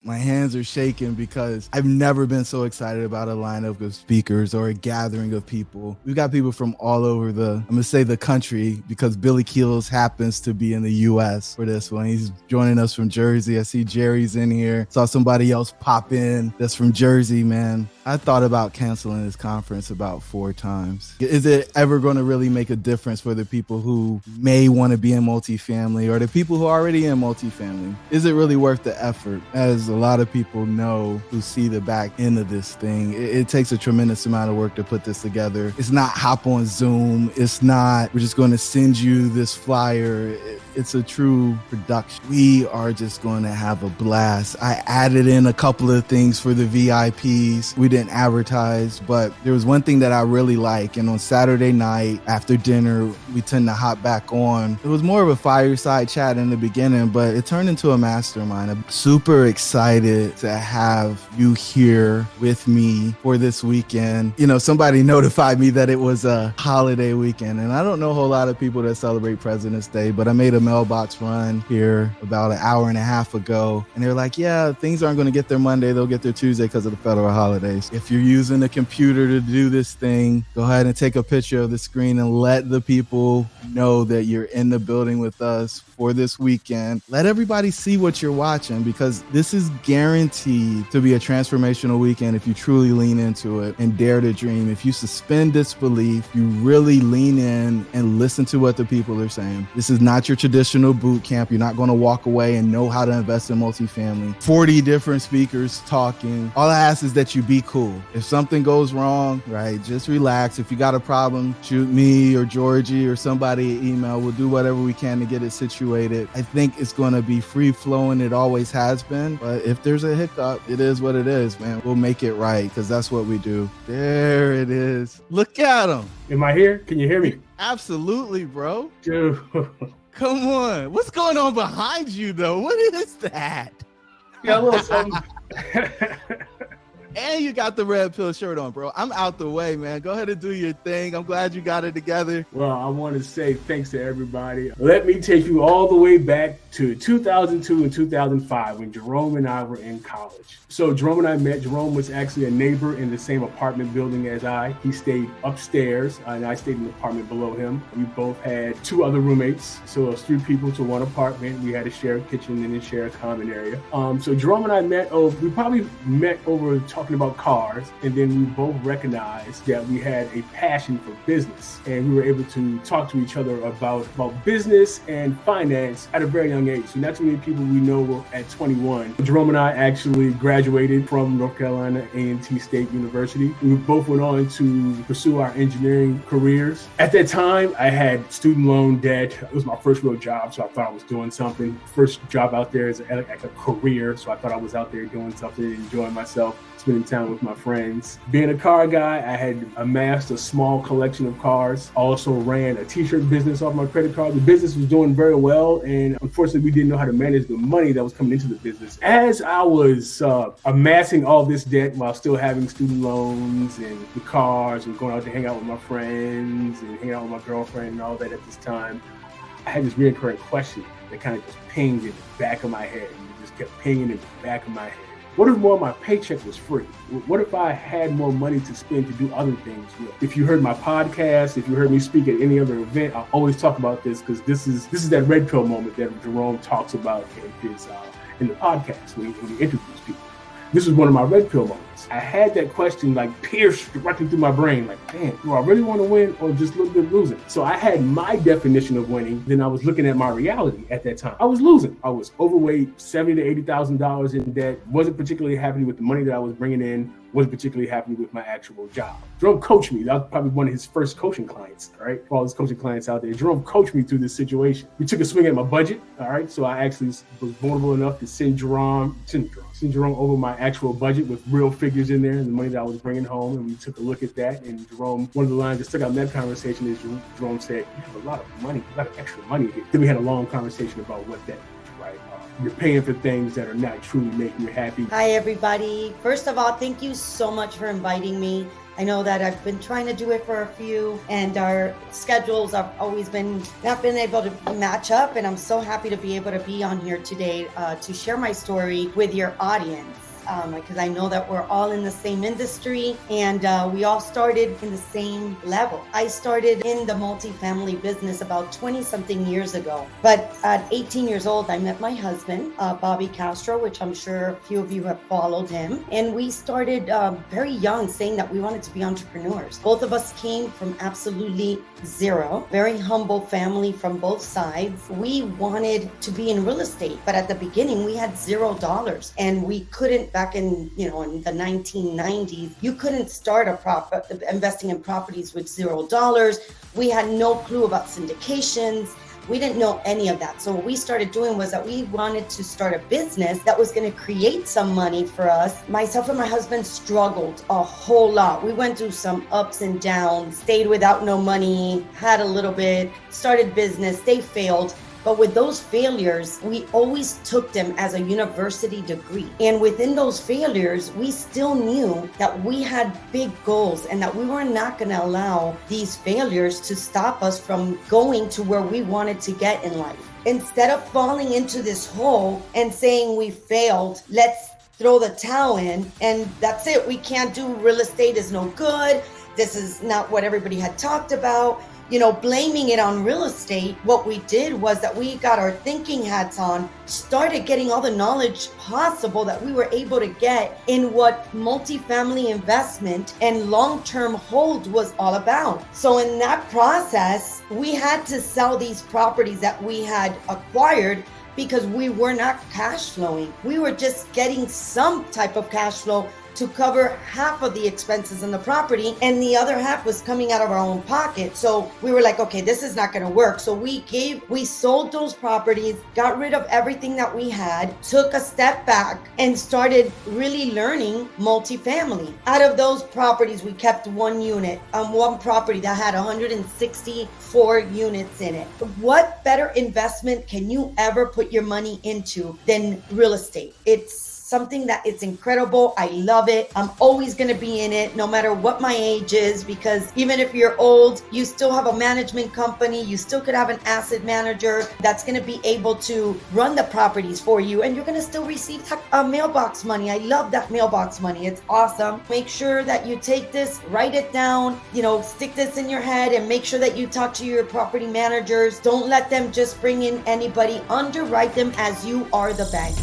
My hands are shaking because I've never been so excited about a lineup of speakers or a gathering of people. We've got people from all over I'm going to say the country, because Billy Keels happens to be in the U.S. for this one. He's joining us from Jersey. I see Jerry's in here. Saw somebody else pop in that's from Jersey, man. I thought about canceling this conference about 4 times. Is it ever going to really make a difference for the people who may want to be in multifamily or the people who are already in multifamily? Is it really worth the effort? As a lot of people know who see the back end of this thing, it takes a tremendous amount of work to put this together. It's not hop on Zoom. It's not, we're just going to send you this flyer. It's a true production. We are just going to have a blast. I added in a couple of things for the VIPs. We didn't advertise, but there was one thing that I really like. And on Saturday night after dinner, we tend to hop back on. It was more of a fireside chat in the beginning, but it turned into a mastermind. I'm super excited to have you here with me for this weekend. You know, somebody notified me that it was a holiday weekend, and I don't know a whole lot of people that celebrate President's Day, but I made a mailbox run here about an hour and a half ago, and they're like, yeah, things aren't going to get their Monday, they'll get their Tuesday because of the federal holidays. If you're using a computer to do this thing, go ahead and take a picture of the screen and let the people know that you're in the building with us for this weekend. Let everybody see what you're watching, because this is guaranteed to be a transformational weekend if you truly lean into it and dare to dream. If you suspend disbelief, you really lean in and listen to what the people are saying. This is not your traditional boot camp. You're not going to walk away and know how to invest in multifamily. 40 different speakers talking. All I ask is that you be cool. If something goes wrong, right, just relax. If you got a problem, shoot me or Georgie or somebody an email. We'll do whatever we can to get it situated. I think it's going to be free flowing. It always has been. But if there's a hiccup, it is what it is, man. We'll make it right, because that's what we do. There it is. Look at him. Am I here? Can you hear me? Absolutely, bro. Dude. Come on. What's going on behind you, though? What is that? Got a little something. And you got the red pill shirt on, bro. I'm out the way, man. Go ahead and do your thing. I'm glad you got it together. Well, I want to say thanks to everybody. Let me take you all the way back to 2002 and 2005 when Jerome and I were in college. So Jerome and I met. Jerome was actually a neighbor in the same apartment building as I. He stayed upstairs and I stayed in the apartment below him. We both had 2 other roommates. So it was 3 people to 1 apartment. We had a shared kitchen and a shared common area. So Jerome and I met, we probably met over talking about cars, and then we both recognized that we had a passion for business, and we were able to talk to each other about business and finance at a very young age. So not too many people we know at 21. Jerome and I actually graduated from North Carolina A&T State University. We both went on to pursue our engineering careers. At that time, I had student loan debt. It was my first real job, so I thought I was doing something. First job out there is like a career, so I thought I was out there doing something, enjoying myself, spending time with my friends. Being a car guy, I had amassed a small collection of cars. Also ran a t-shirt business off my credit card. The business was doing very well, and unfortunately, we didn't know how to manage the money that was coming into the business. As I was amassing all this debt while still having student loans and the cars and going out to hang out with my friends and hang out with my girlfriend and all that at this time, I had this recurring question that kind of just pinged in the back of my head. And it just kept pinging in the back of my head. What if more of my paycheck was free? What if I had more money to spend to do other things with? If you heard my podcast, if you heard me speak at any other event, I always talk about this because this is that red pill moment that Jerome talks about in the podcast when he interviews people. This is one of my red pill moments. I had that question like pierced directly through my brain, like, damn, do I really want to win or just a little bit losing? So I had my definition of winning. Then I was looking at my reality at that time. I was losing. I was overweight, $70,000 to $80,000 in debt. Wasn't particularly happy with the money that I was bringing in. Wasn't particularly happy with my actual job. Jerome coached me. That was probably one of his first coaching clients, all right? For all his coaching clients out there, Jerome coached me through this situation. We took a swing at my budget, all right? So I actually was vulnerable enough to send Jerome over my actual budget with real figures in there and the money that I was bringing home. And we took a look at that. And Jerome, one of the lines that stuck out in that conversation is Jerome said, you have a lot of money, a lot of extra money here. Then we had a long conversation about what that means, right? you're paying for things that are not truly making you happy. Hi, everybody. First of all, thank you so much for inviting me. I know that I've been trying to do it for a few, and our schedules have always not been able to match up, and I'm so happy to be able to be on here today to share my story with your audience. Because I know that we're all in the same industry, and we all started in the same level. I started in the multifamily business about 20 something years ago. But at 18 years old, I met my husband, Bobby Castro, which I'm sure a few of you have followed him. And we started very young, saying that we wanted to be entrepreneurs. Both of us came from absolutely zero, very humble family from both sides. We wanted to be in real estate, but at the beginning we had $0, and we couldn't. Back in the 1990s, you couldn't start investing in properties with $0. We had no clue about syndications. We didn't know any of that. So what we started doing was that we wanted to start a business that was going to create some money for us. Myself and my husband struggled a whole lot. We went through some ups and downs, stayed without no money, had a little bit, started business, they failed. But with those failures, we always took them as a university degree. And within those failures, we still knew that we had big goals and that we were not going to allow these failures to stop us from going to where we wanted to get in life. Instead of falling into this hole and saying we failed, let's throw the towel in and that's it. We can't do real estate, is no good. This is not what everybody had talked about. Blaming it on real estate, what we did was that we got our thinking hats on, started getting all the knowledge possible that we were able to get in what multifamily investment and long-term hold was all about. So in that process, we had to sell these properties that we had acquired because we were not cash flowing. We were just getting some type of cash flow to cover half of the expenses in the property, and the other half was coming out of our own pocket. So we were like, okay, this is not going to work. So we sold those properties, got rid of everything that we had, took a step back and started really learning multifamily. Out of those properties, we kept one unit, one property that had 164 units in it. What better investment can you ever put your money into than real estate? It's something that it's incredible. I love it. I'm always going to be in it no matter what my age is, because even if you're old, you still have a management company. You still could have an asset manager that's going to be able to run the properties for you, and you're going to still receive mailbox money. I love that mailbox money. It's awesome. Make sure that you take this, write it down, stick this in your head, and make sure that you talk to your property managers. Don't let them just bring in anybody. Underwrite them as you are the bank.